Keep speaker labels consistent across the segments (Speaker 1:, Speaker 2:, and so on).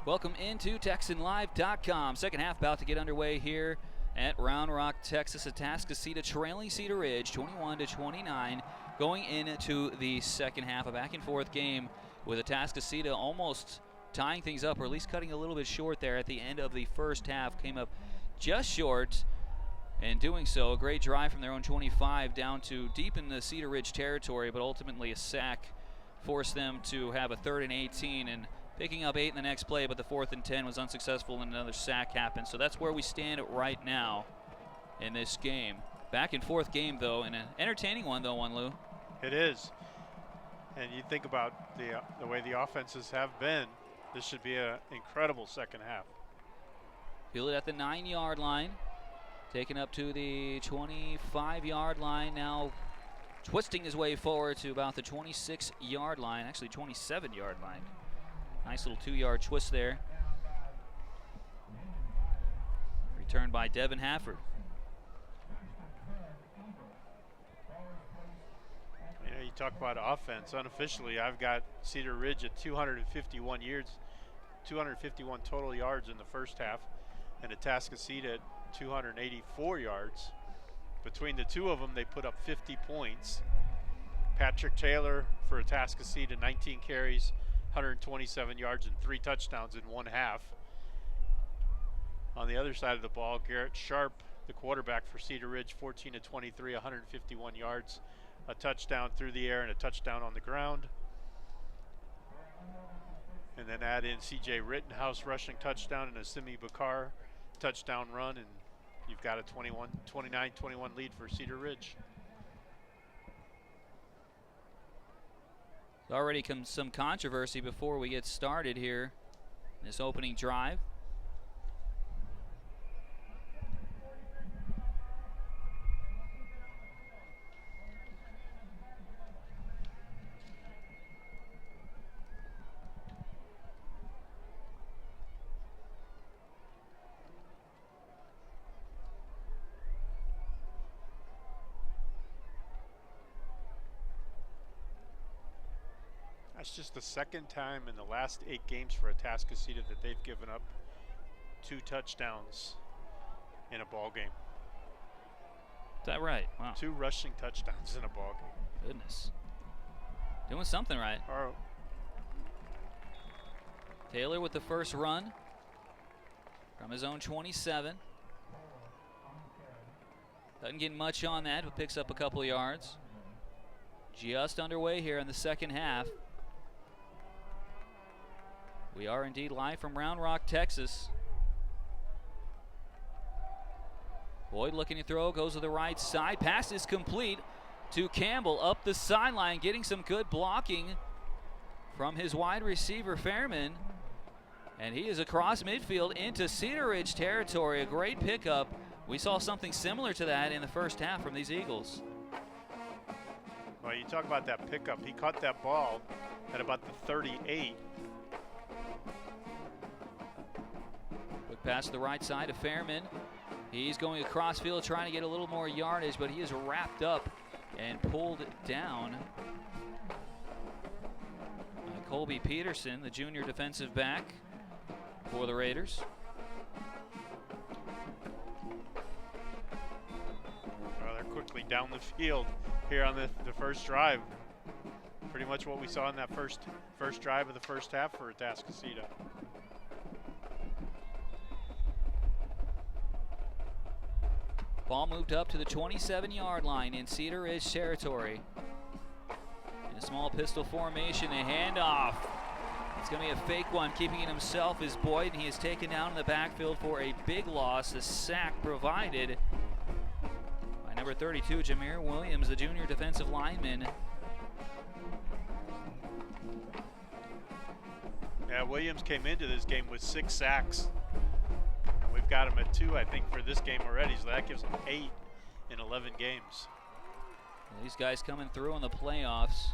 Speaker 1: Welcome into TexanLive.com. Second half about to get underway here at Round Rock, Texas. Atascocita trailing Cedar Ridge 21-29 going into the second half. A back and forth game with Atascocita almost tying things up, or at least cutting a little bit short there at the end of the first half. Came up just short, and doing so, a great drive from their own 25 down to deep in the Cedar Ridge territory, but ultimately a sack forced them to have a 3rd and 18, and picking up 8 in the next play, but the 4th and 10 was unsuccessful and another sack happened. So that's where we stand right now in this game. Back and forth game, though, and an entertaining one, though, Lou.
Speaker 2: It is. And you think about the way the offenses have been, this should be an incredible second half.
Speaker 1: Feel it at the 9-yard line. Taken up to the 25-yard line. Now twisting his way forward to about the 26-yard line, actually 27-yard line. Nice little 2-yard twist there. Returned by Devin Hafford.
Speaker 2: You know, you talk about offense. Unofficially, I've got Cedar Ridge at 251 yards, 251 total yards in the first half, and Atascocita at 284 yards. Between the two of them, they put up 50 points. Patrick Taylor for Atascocita, 19 carries, 127 yards and 3 touchdowns in one half. On the other side of the ball, Garrett Sharp, the quarterback for Cedar Ridge, 14 to 23, 151 yards, a touchdown through the air and a touchdown on the ground. And then add in C.J. Rittenhouse rushing touchdown and a Simi Bakar touchdown run, and you've got a 29-21 lead for Cedar Ridge.
Speaker 1: There's already some controversy before we get started here in this opening drive.
Speaker 2: It's just the second time in the last 8 games for Atascocita that they've given up 2 touchdowns in a ball game.
Speaker 1: Is that right? Wow.
Speaker 2: 2 rushing touchdowns in a ball game.
Speaker 1: Goodness. Doing something right. Taylor with the first run from his own 27. Doesn't get much on that, but picks up a couple of yards. Just underway here in the second half. We are indeed live from Round Rock, Texas. Boyd looking to throw, goes to the right side. Pass is complete to Campbell up the sideline, getting some good blocking from his wide receiver, Fairman. And he is across midfield into Cedar Ridge territory. A great pickup. We saw something similar to that in the first half from these Eagles.
Speaker 2: Well, you talk about that pickup. He caught that ball at about the 38.
Speaker 1: Pass to the right side of Fairman. He's going across field trying to get a little more yardage, but he is wrapped up and pulled down by Colby Peterson, the junior defensive back for the Raiders.
Speaker 2: Well, they're quickly down the field here on the first drive. Pretty much what we saw in that first drive of the first half for Atascocita.
Speaker 1: Ball moved up to the 27-yard line in Cedar Ridge territory. In a small pistol formation, a handoff. It's going to be a fake one. Keeping it himself is Boyd, and he is taken down in the backfield for a big loss. A sack provided by number 32, Jameer Williams, the junior defensive lineman.
Speaker 2: Yeah, Williams came into this game with 6 sacks. We've got him at 2, I think, for this game already, so that gives him 8 in 11 games.
Speaker 1: These guys coming through in the playoffs.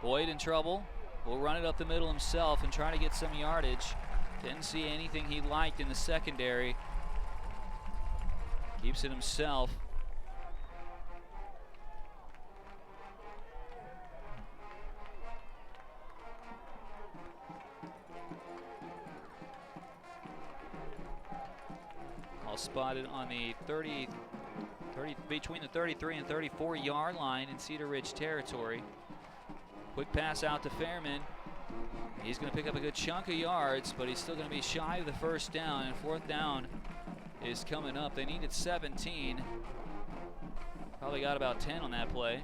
Speaker 1: Boyd in trouble. Will run it up the middle himself and try to get some yardage. Didn't see anything he liked in the secondary. Keeps it himself. spotted on the 30 between the 33 and 34 yard line in Cedar Ridge territory. Quick pass out to Fairman. He's going to pick up a good chunk of yards, but he's still going to be shy of the first down, and fourth down is coming up. They needed 17. Probably got about 10 on that play.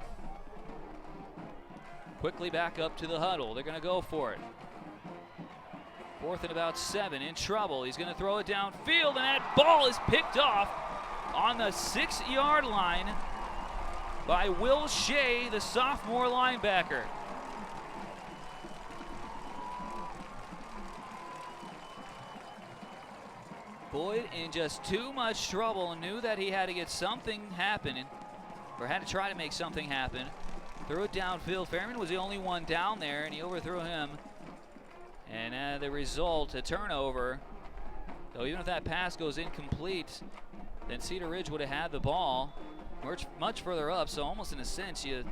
Speaker 1: Quickly back up to the huddle. They're going to go for it. Fourth and about 7, in trouble. He's going to throw it downfield, and that ball is picked off on the 6-yard line by Will Shea, the sophomore linebacker. Boyd in just too much trouble and knew that he had to get something happening, or had to try to make something happen. Threw it downfield. Fairman was the only one down there, and he overthrew him. And the result, a turnover. So even if that pass goes incomplete, then Cedar Ridge would have had the ball much further up. So almost in a sense, you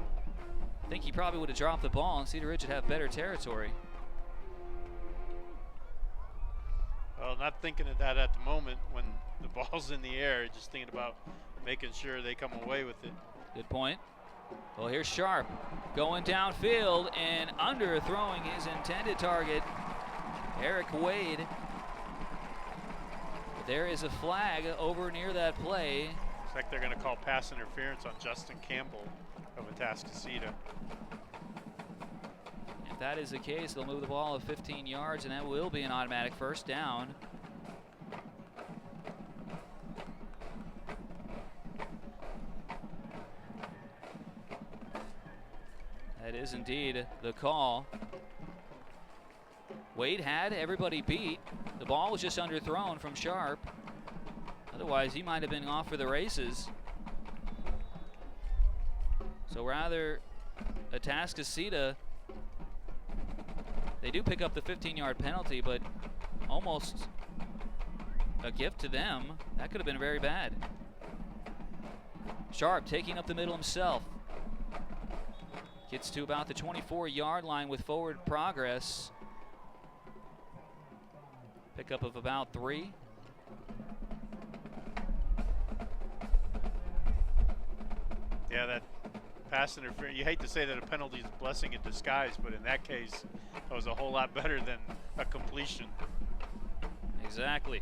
Speaker 1: think he probably would have dropped the ball, and Cedar Ridge would have better territory.
Speaker 2: Well, not thinking of that at the moment when the ball's in the air, just thinking about making sure they come away with it.
Speaker 1: Good point. Well, here's Sharp going downfield and underthrowing his intended target, Eric Wade. But there is a flag over near that play.
Speaker 2: Looks like they're going to call pass interference on Justin Campbell of Atascocita.
Speaker 1: If that is the case, they'll move the ball 15 yards, and that will be an automatic first down. That is indeed the call. Wade had everybody beat. The ball was just underthrown from Sharp. Otherwise, he might have been off for the races. So rather, Atascocita, they do pick up the 15-yard penalty, but almost a gift to them. That could have been very bad. Sharp taking up the middle himself. Gets to about the 24-yard line with forward progress. Pickup of about 3.
Speaker 2: Yeah, that pass interference, you hate to say that a penalty is a blessing in disguise, but in that case, that was a whole lot better than a completion.
Speaker 1: Exactly.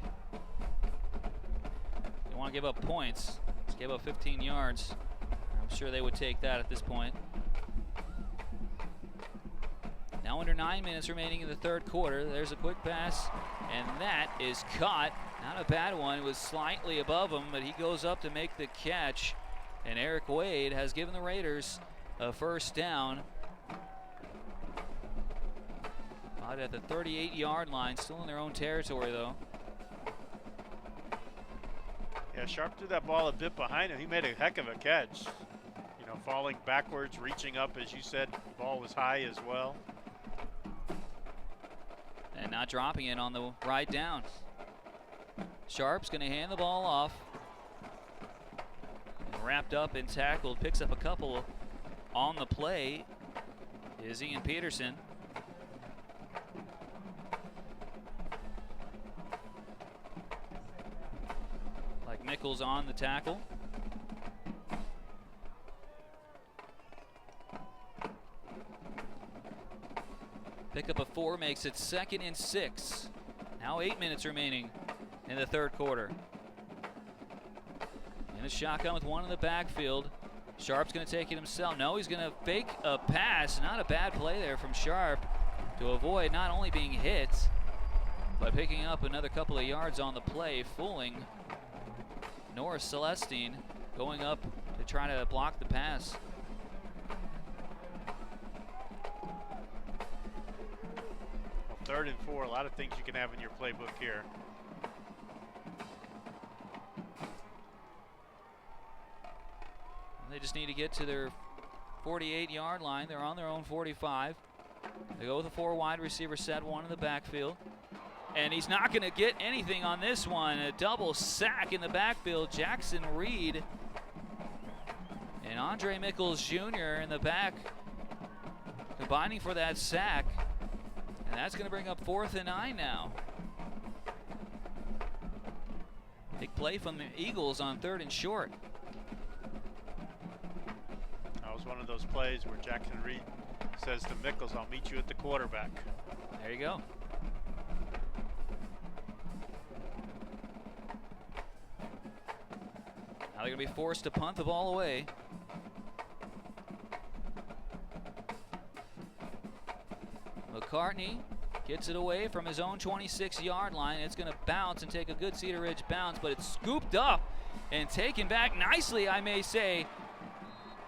Speaker 1: You want to give up points. Let's give up 15 yards. I'm sure they would take that at this point. Now under 9 minutes remaining in the third quarter. There's a quick pass, and that is caught. Not a bad one. It was slightly above him, but he goes up to make the catch. And Eric Wade has given the Raiders a first down. Out at the 38-yard line, still in their own territory, though.
Speaker 2: Yeah, Sharp threw that ball a bit behind him. He made a heck of a catch. You know, falling backwards, reaching up, as you said. The ball was high as well.
Speaker 1: And not dropping it on the right down. Sharp's going to hand the ball off. Wrapped up and tackled, picks up a couple on the play is Ian Peterson. Like Nichols on the tackle. Pickup of 4 makes it 2nd and 6. Now 8 minutes remaining in the third quarter. In a shotgun with one in the backfield. Sharp's going to take it himself. No, he's going to fake a pass. Not a bad play there from Sharp to avoid not only being hit, but picking up another couple of yards on the play, fooling Norris Celestine, going up to try to block the pass.
Speaker 2: Well, 3rd and 4, a lot of things you can have in your playbook here.
Speaker 1: They just need to get to their 48-yard line. They're on their own 45. They go with a 4 wide receiver set, 1 in the backfield. And he's not going to get anything on this one. A double sack in the backfield. Jackson Reed and Andre Mickles Jr. in the back combining for that sack. And that's going to bring up 4th and 9 now. Big play from the Eagles on 3rd and short.
Speaker 2: That was one of those plays where Jackson Reed says to Mickles, "I'll meet you at the quarterback."
Speaker 1: There you go. Now they're going to be forced to punt the ball away. McCartney gets it away from his own 26-yard line. It's going to bounce and take a good Cedar Ridge bounce, but it's scooped up and taken back nicely, I may say,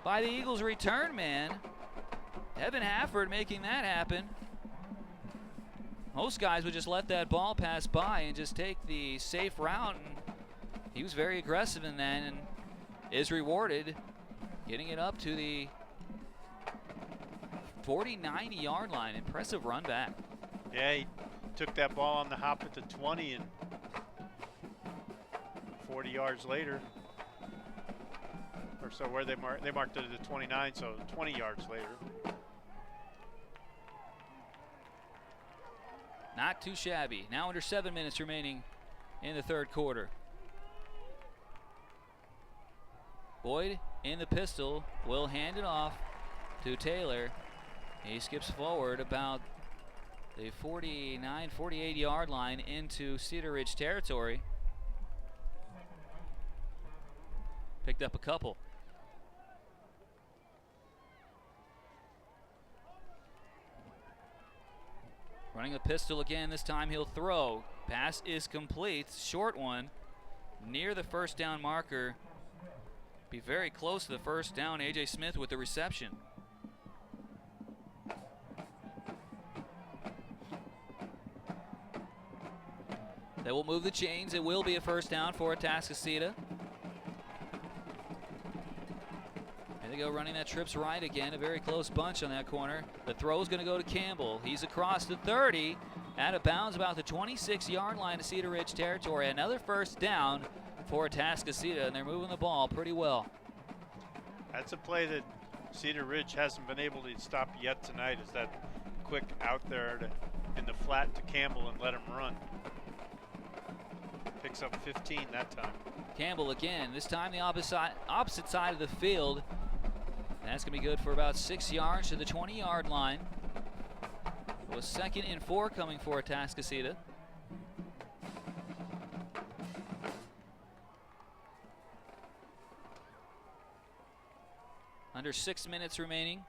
Speaker 1: by the Eagles' return man. Evan Hafford making that happen. Most guys would just let that ball pass by and just take the safe route, and he was very aggressive in that and is rewarded, getting it up to the 49-yard line. Impressive run back.
Speaker 2: Yeah, he took that ball on the hop at the 20, and 40 yards later, or so where they marked it at the 29, so 20 yards later.
Speaker 1: Not too shabby. Now under 7 minutes remaining in the 3rd quarter. Boyd in the pistol will hand it off to Taylor. He skips forward about the 49, 48-yard line into Cedar Ridge territory. Picked up a couple. Running the pistol again. This time he'll throw. Pass is complete. Short one. Near the first down marker. Be very close to the first down. A.J. Smith with the reception. They will move the chains. It will be a first down for Atascocita. Here they go, running that trips right again. A very close bunch on that corner. The throw is going to go to Campbell. He's across the 30, out of bounds about the 26-yard line of Cedar Ridge territory. Another first down for Atascocita, and they're moving the ball pretty well.
Speaker 2: That's a play that Cedar Ridge hasn't been able to stop yet tonight, is that quick out there in the flat to Campbell and let him run. Picks up 15 that time.
Speaker 1: Campbell again, this time the opposite side of the field. That's going to be good for about 6 yards to the 20-yard line. It was 2nd and 4 coming for Atascocita. Under 6 minutes remaining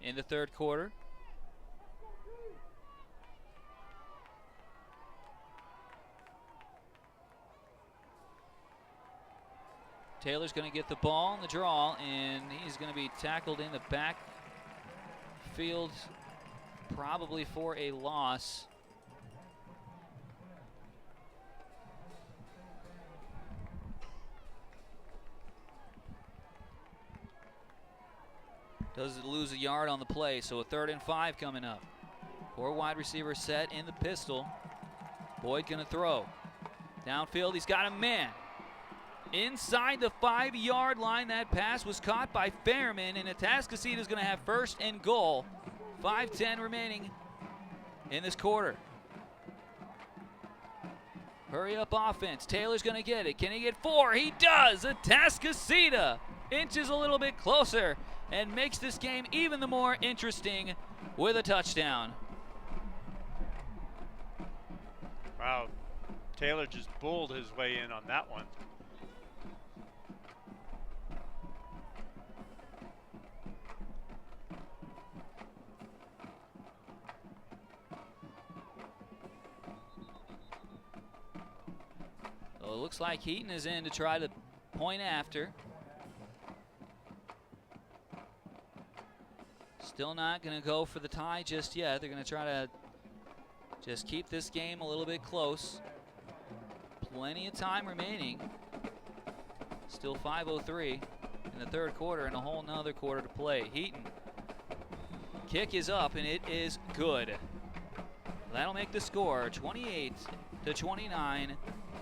Speaker 1: in the 3rd quarter. Taylor's going to get the ball in the draw, and he's going to be tackled in the back field, probably for a loss. Does lose a yard on the play, so a 3rd and 5 coming up. 4 wide receivers set in the pistol. Boyd going to throw. Downfield, he's got a man. Inside the 5-yard line, that pass was caught by Fairman, and Atascocita is going to have 1st and goal. 5:10 remaining in this quarter. Hurry up offense. Taylor's going to get it. Can he get 4? He does. Atascocita inches a little bit closer and makes this game even the more interesting with a touchdown.
Speaker 2: Wow, Taylor just bulled his way in on that one.
Speaker 1: So it looks like Heaton is in to try to point after. Still not going to go for the tie just yet. They're going to try to just keep this game a little bit close. Plenty of time remaining. Still 5:03 in the 3rd quarter and a whole nother quarter to play. Heaton. Kick is up, and it is good. That'll make the score 28-29.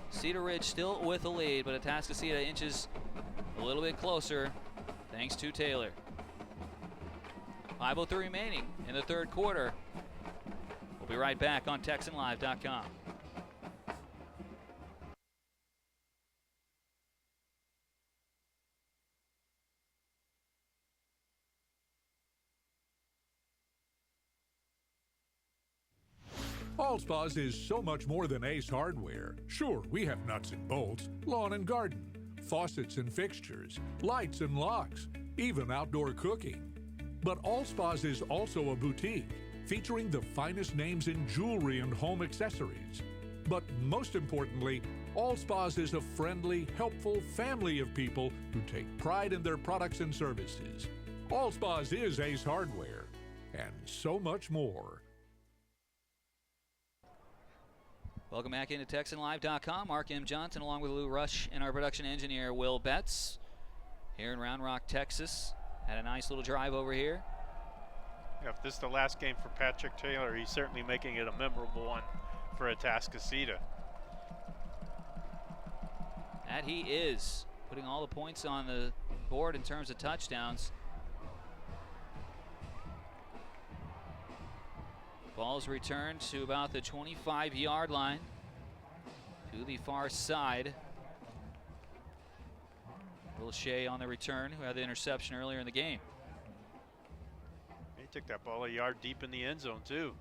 Speaker 1: Cedar Ridge still with the lead, but Atascocita inches a little bit closer thanks to Taylor. 5:03 remaining in the 3rd quarter. We'll be right back on TexanLive.com.
Speaker 3: All Spas is so much more than Ace Hardware. Sure, we have nuts and bolts, lawn and garden, faucets and fixtures, lights and locks, even outdoor cooking. But All Spas is also a boutique, featuring the finest names in jewelry and home accessories. But most importantly, All Spas is a friendly, helpful family of people who take pride in their products and services. All Spas is Ace Hardware, and so much more.
Speaker 1: Welcome back into TexanLive.com. Mark M. Johnson along with Lou Rush and our production engineer Will Betts here in Round Rock, Texas. Had a nice little drive over here.
Speaker 2: Yeah, if this is the last game for Patrick Taylor, he's certainly making it a memorable one for Atascocita.
Speaker 1: That he is, putting all the points on the board in terms of touchdowns. Ball's returned to about the 25-yard line to the far side. Will Shea on the return, who had the interception earlier in the game.
Speaker 2: He took that ball a yard deep in the end zone, too.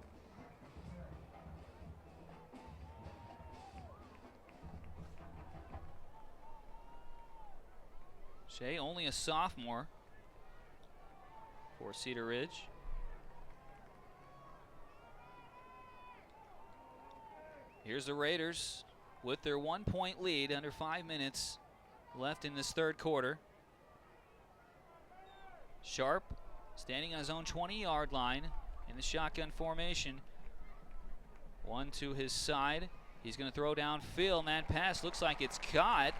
Speaker 1: Shea, only a sophomore for Cedar Ridge. Here's the Raiders with their 1-point lead, under 5 minutes left in this third quarter. Sharp standing on his own 20-yard line in the shotgun formation. One to his side. He's going to throw downfield, and that pass looks like it's caught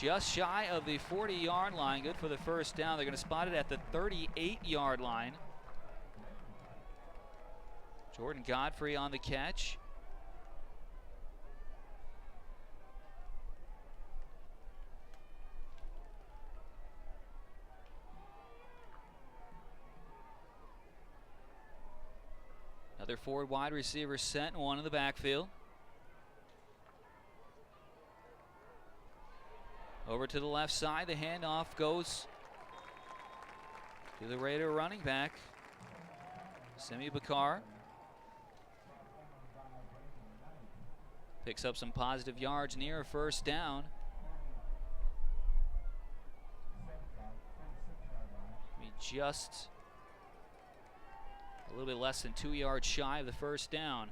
Speaker 1: just shy of the 40-yard line. Good for the first down. They're going to spot it at the 38-yard line. Jordan Godfrey on the catch. Another forward wide receiver set and one in the backfield. Over to the left side, the handoff goes to the Raider running back, Simi Bakar. Picks up some positive yards near a first down. Just a little bit less than 2 yards shy of the first down.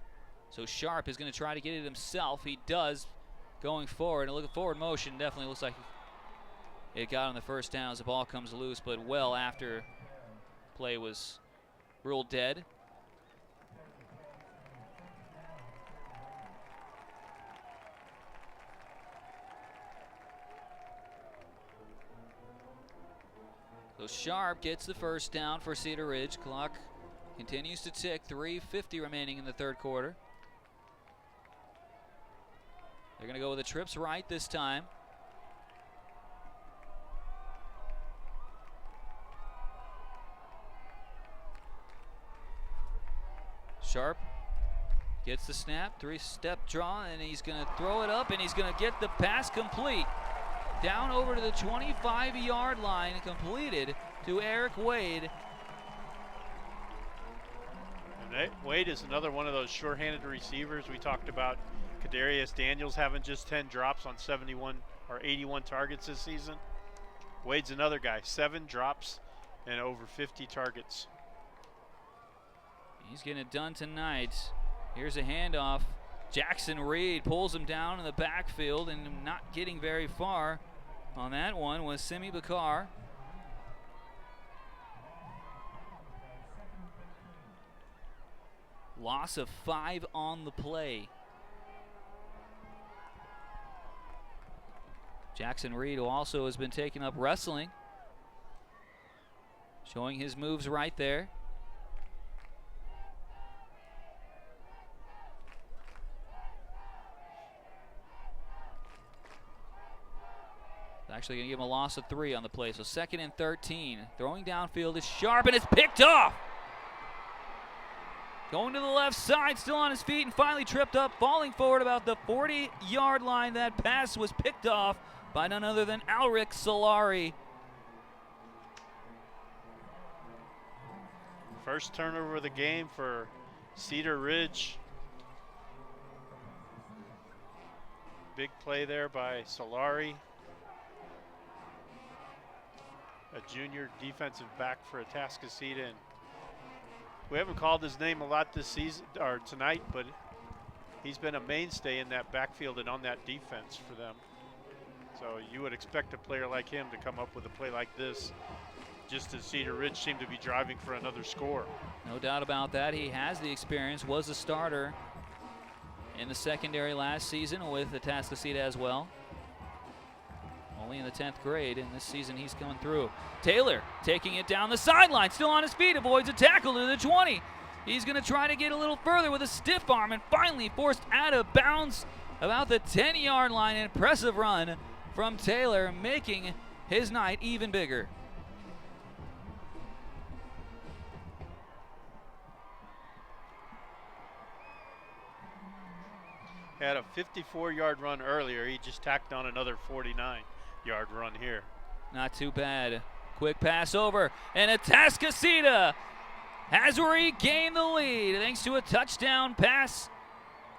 Speaker 1: So Sharp is going to try to get it himself. He does going forward. And looking forward motion, definitely looks like it got on the first down as the ball comes loose, but well after play was ruled dead. So Sharp gets the first down for Cedar Ridge. Clock continues to tick, 3:50 remaining in the third quarter. They're going to go with the trips right this time. Sharp gets the snap, 3-step draw, and he's going to throw it up, and he's going to get the pass complete. Down over to the 25-yard line, completed to Eric Wade.
Speaker 2: And Wade is another one of those short-handed receivers. We talked about Kadarius Daniels having just 10 drops on 71 or 81 targets this season. Wade's another guy, 7 drops and over 50 targets.
Speaker 1: He's getting it done tonight. Here's a handoff. Jackson Reed pulls him down in the backfield and not getting very far on that one was Simi Bakar. Loss of 5 on the play. Jackson Reed, who also has been taking up wrestling, showing his moves right there. Actually going to give him a loss of 3 on the play. So 2nd and 13. Throwing downfield is Sharp, and it's picked off. Going to the left side, still on his feet, and finally tripped up, falling forward about the 40-yard line. That pass was picked off by none other than Alric Solari.
Speaker 2: First turnover of the game for Cedar Ridge. big play there by Solari, a junior defensive back for Atascocita. And we haven't called his name a lot this season or tonight, but he's been a mainstay in that backfield and on that defense for them. So you would expect a player like him to come up with a play like this, just as Cedar Ridge seemed to be driving for another score.
Speaker 1: No doubt about that. He has the experience, was a starter in the secondary last season with Atascocita as well. Only in the 10th grade, and this season he's coming through. Taylor taking it down the sideline, still on his feet, avoids a tackle to the 20. He's going to try to get a little further with a stiff arm and finally forced out of bounds about the 10-yard line. Impressive run from Taylor, making his night even bigger.
Speaker 2: Had a 54-yard run earlier. He just tacked on another 49-yard run here.
Speaker 1: Not too bad. Quick pass over, and Atascocita has regained the lead thanks to a touchdown pass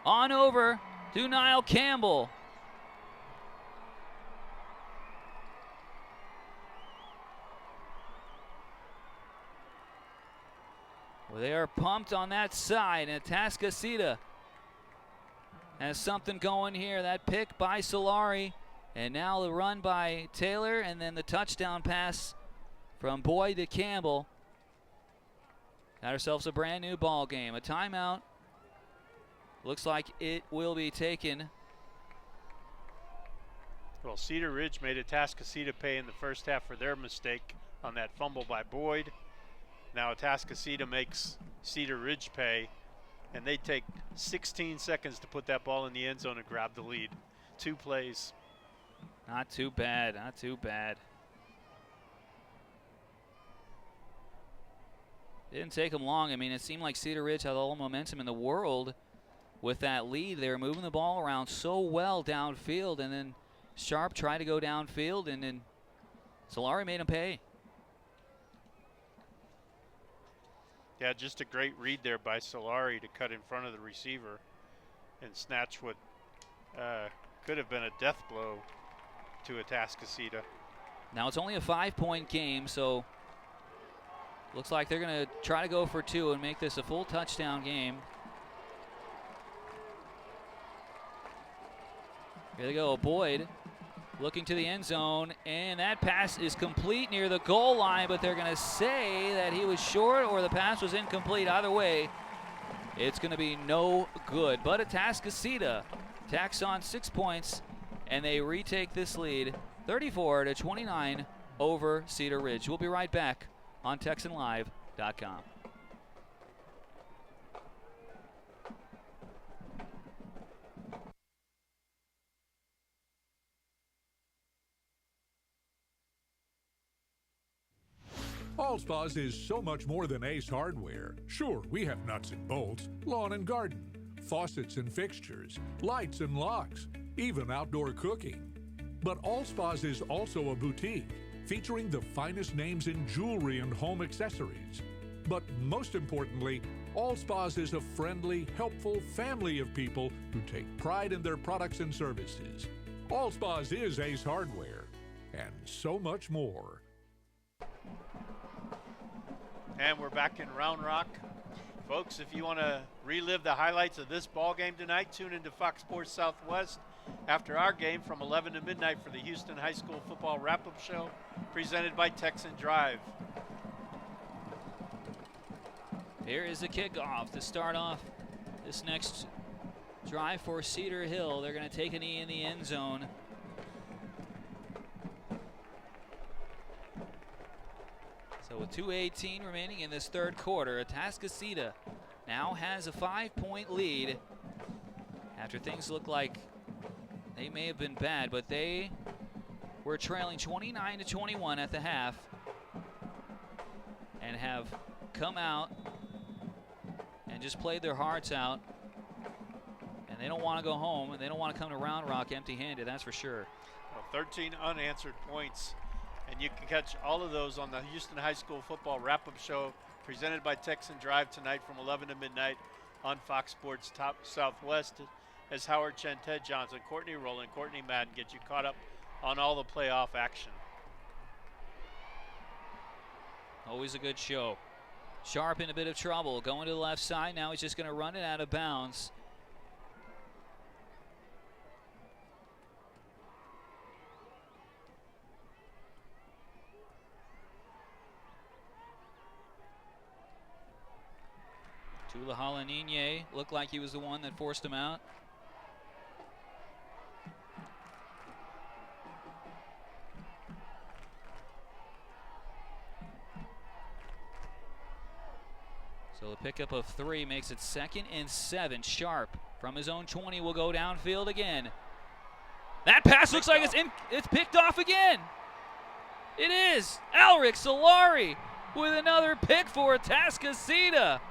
Speaker 1: on over to Niall Campbell. Well, they are pumped on that side, and Atascocita has something going here. That pick by Solari, and now the run by Taylor, and then the touchdown pass from Boyd to Campbell. Got ourselves a brand new ball game. A timeout. Looks like it will be taken.
Speaker 2: Well, Cedar Ridge made Atascocita pay in the first half for their mistake on that fumble by Boyd. Now Atascocita makes Cedar Ridge pay, and they take 16 seconds to put that ball in the end zone and grab the lead. 2 plays.
Speaker 1: Not too bad, not too bad. Didn't take them long. I mean, it seemed like Cedar Ridge had all the momentum in the world with that lead. They were moving the ball around so well downfield, and then Sharp tried to go downfield, and then Solari made him pay.
Speaker 2: Yeah, just a great read there by Solari to cut in front of the receiver and snatch what could have been a death blow to Atascocita.
Speaker 1: Now it's only a 5-point game, so looks like they're going to try to go for 2 and make this a full touchdown game. Here they go, Boyd looking to the end zone, and that pass is complete near the goal line, but they're going to say that he was short or the pass was incomplete. Either way, it's going to be no good. But Atascocita tacks on 6 points, and they retake this lead 34-29 over Cedar Ridge. We'll be right back on TexanLive.com.
Speaker 3: All Spas is so much more than Ace Hardware. Sure, we have nuts and bolts, lawn and garden, faucets and fixtures, lights and locks, even outdoor cooking. But All Spas is also a boutique featuring the finest names in jewelry and home accessories. But most importantly, All Spas is a friendly, helpful family of people who take pride in their products and services. All Spas is Ace Hardware, and so much more.
Speaker 2: And we're back in Round Rock. Folks, if you want to relive the highlights of this ball game tonight, tune into Fox Sports Southwest after our game from 11 to midnight for the Houston High School Football Wrap-Up Show presented by Texan Drive.
Speaker 1: Here is the kickoff to start off this next drive for Cedar Hill. They're going to take a knee in the end zone. So with 2:18 remaining in this third quarter, Atascocita now has a 5-point lead after things look like they may have been bad, but they were trailing 29-21 at the half and have come out and just played their hearts out. And they don't want to go home, and they don't want to come to Round Rock empty-handed, that's for sure.
Speaker 2: Well, 13 unanswered points. And you can catch all of those on the Houston High School Football Wrap-Up Show presented by Texan Drive tonight from 11 to midnight on Fox Sports Southwest. as Howard Chen, Ted Johnson, Courtney Rowland, Courtney Madden get you caught up on all the playoff action.
Speaker 1: Always a good show. Sharp in a bit of trouble, going to the left side. Now he's just going to run it out of bounds. Tula Halanine looked like he was the one that forced him out. So the pickup of 3 makes it 2nd and 7. Sharp from his own 20 will go downfield again. That pass looks like it's picked off again. It is. Alric Solari with another pick for Atascocita.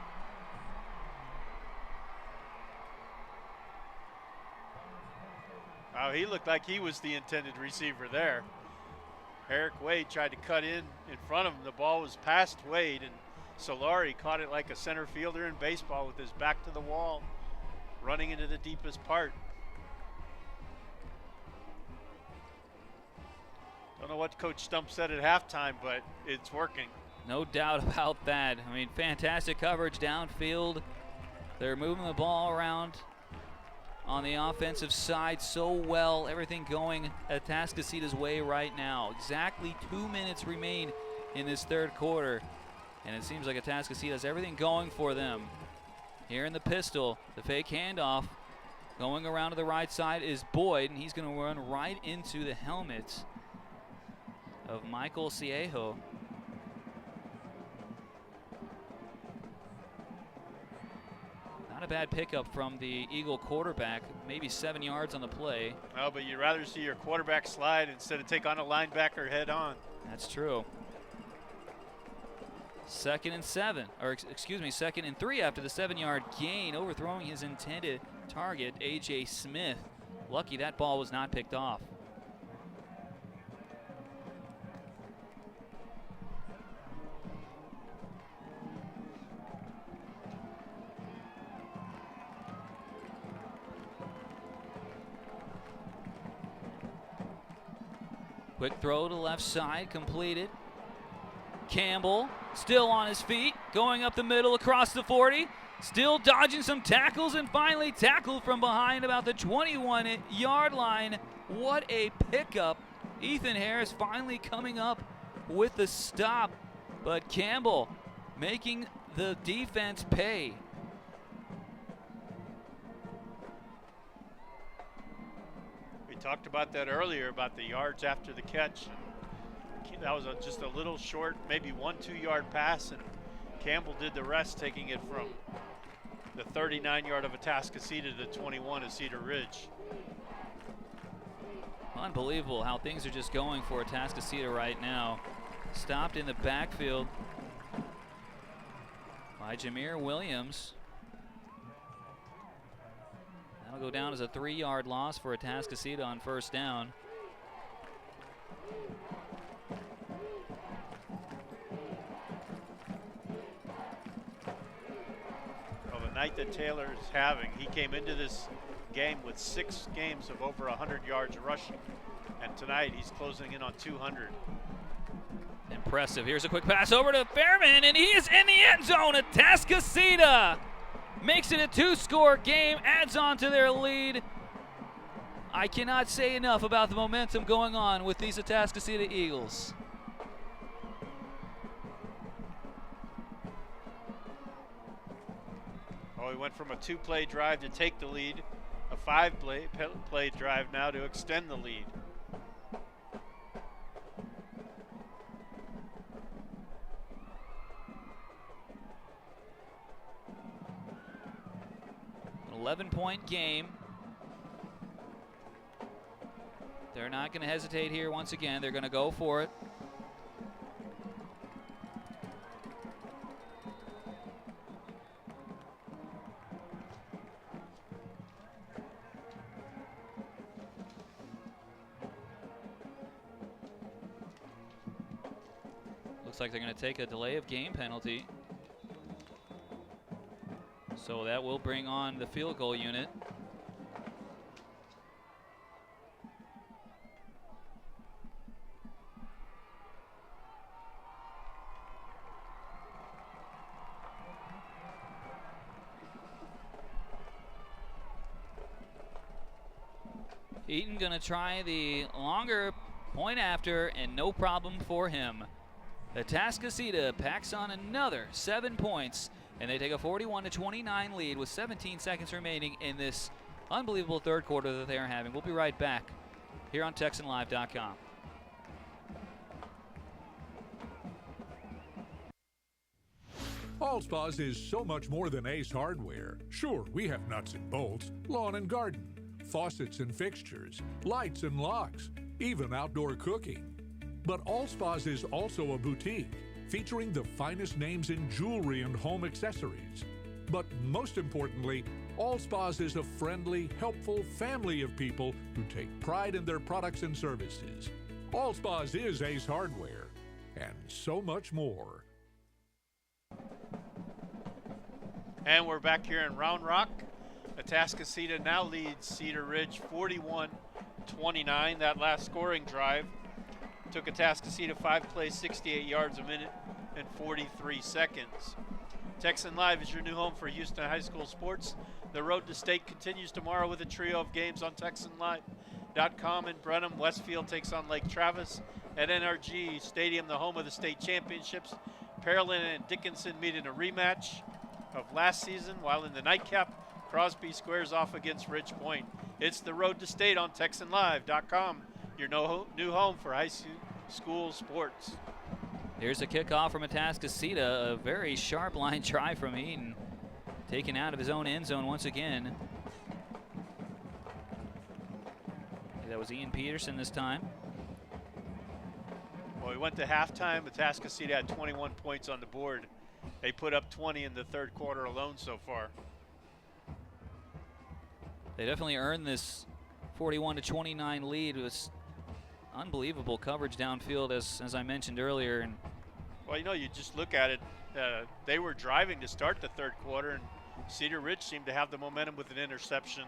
Speaker 2: Oh, he looked like he was the intended receiver there. Eric Wade tried to cut in front of him. The ball was past Wade, and Solari caught it like a center fielder in baseball with his back to the wall, running into the deepest part. Don't know what Coach Stump said at halftime, but it's working.
Speaker 1: No doubt about that. I mean, fantastic coverage downfield. They're moving the ball around on the offensive side so well. Everything going Atascocita's way right now. Exactly 2 minutes remain in this third quarter. And it seems like Atascocita has everything going for them. Here in the pistol, the fake handoff. Going around to the right side is Boyd, and he's going to run right into the helmet of Michael Ciejo. Not a bad pickup from the Eagle quarterback, maybe 7 yards on the play.
Speaker 2: Oh, but you'd rather see your quarterback slide instead of take on a linebacker head on.
Speaker 1: That's true. 2nd and 7, or excuse me, 2nd and 3 after the 7-yard gain, overthrowing his intended target, A.J. Smith. Lucky that ball was not picked off. Quick throw to the left side, completed. Campbell still on his feet, going up the middle across the 40, still dodging some tackles, and finally tackled from behind about the 21-yard line. What a pickup. Ethan Harris finally coming up with the stop, but Campbell making the defense pay.
Speaker 2: We talked about that earlier, about the yards after the catch. That was just a little short, maybe 1-2 yard pass, and Campbell did the rest, taking it from the 39-yard of Atascocita to the 21 of Cedar Ridge.
Speaker 1: Unbelievable how things are just going for Atascocita right now. Stopped in the backfield by Jameer Williams. That'll go down as a 3-yard loss for Atascocita on first down.
Speaker 2: Well, the night that Taylor is having, he came into this game with 6 games of over 100 yards rushing, and tonight he's closing in on 200.
Speaker 1: Impressive. Here's a quick pass over to Fairman, and he is in the end zone. Atascocita makes it a 2-score game, adds on to their lead. I cannot say enough about the momentum going on with these Atascocita Eagles.
Speaker 2: Oh, he went from a 2-play drive to take the lead, a 5-play drive now to extend the lead.
Speaker 1: An 11-point game. They're not going to hesitate here once again. They're going to go for it. Looks like they're going to take a delay of game penalty. So that will bring on the field goal unit. Eaton going to try the longer point after, and no problem for him. Atascocita packs on another 7 points, and they take a 41-29 lead with 17 seconds remaining in this unbelievable third quarter that they are having. We'll be right back here on TexanLive.com.
Speaker 3: All Spas is so much more than Ace Hardware. Sure, we have nuts and bolts, lawn and garden, faucets and fixtures, lights and locks, even outdoor cooking. But All Spas is also a boutique featuring the finest names in jewelry and home accessories. But most importantly, All Spas is a friendly, helpful family of people who take pride in their products and services. All Spas is Ace Hardware, and so much more.
Speaker 2: And we're back here in Round Rock. Atascocita now leads Cedar Ridge 41-29. That last scoring drive took Atascocita 5 plays, 68 yards a minute, and 43 seconds. Texan Live is your new home for Houston high school sports. The road to state continues tomorrow with a trio of games on TexanLive.com in Brenham. Westfield takes on Lake Travis at NRG Stadium, the home of the state championships. Pearland and Dickinson meet in a rematch of last season, while in the nightcap, Crosby squares off against Ridge Point. It's the road to state on TexanLive.com, your new home for high school sports.
Speaker 1: Here's a kickoff from Atascocita, a very sharp line try from Eaton, taken out of his own end zone once again. That was Ian Peterson this time.
Speaker 2: Well, we went to halftime. Atascocita had 21 points on the board. They put up 20 in the third quarter alone so far.
Speaker 1: They definitely earned this 41-29 lead. It was unbelievable coverage downfield, as I mentioned earlier. And
Speaker 2: well, you know, you just look at it. They were driving to start the third quarter, and Cedar Ridge seemed to have the momentum with an interception.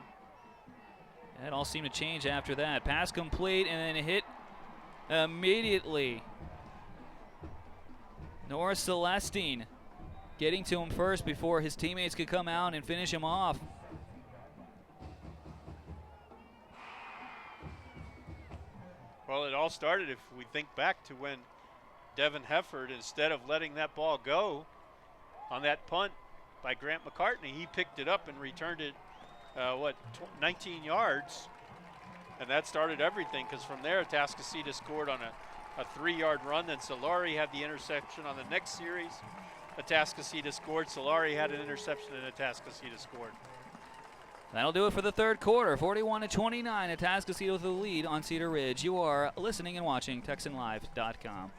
Speaker 1: It all seemed to change after that. Pass complete and then hit immediately. Norris Celestine getting to him first before his teammates could come out and finish him off.
Speaker 2: Well, it all started, if we think back to when Devin Hefford, instead of letting that ball go on that punt by Grant McCartney, he picked it up and returned it, 19 yards. And that started everything, because from there, Atascocita scored on a 3-yard run. Then Solari had the interception on the next series. Atascocita scored. Solari had an interception, and Atascocita scored.
Speaker 1: That'll do it for the third quarter. 41-29, Atascocita with the lead on Cedar Ridge. You are listening and watching TexanLive.com.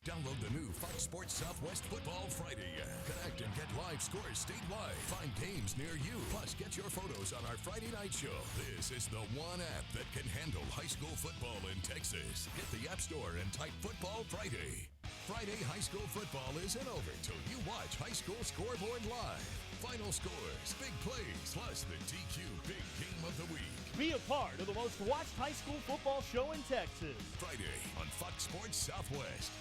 Speaker 4: Download the new Fox Sports Southwest Football Friday app. Connect and get live scores statewide. Find games near you. Plus, get your photos on our Friday night show. This is the one app that can handle high school football in Texas. Get the App Store and type Football Friday. Friday high school football isn't over till you watch High School Scoreboard live. Final scores, big plays, plus the TQ Big Game of the Week.
Speaker 5: Be a part of the most watched high school football show in Texas.
Speaker 4: Friday on Fox Sports Southwest.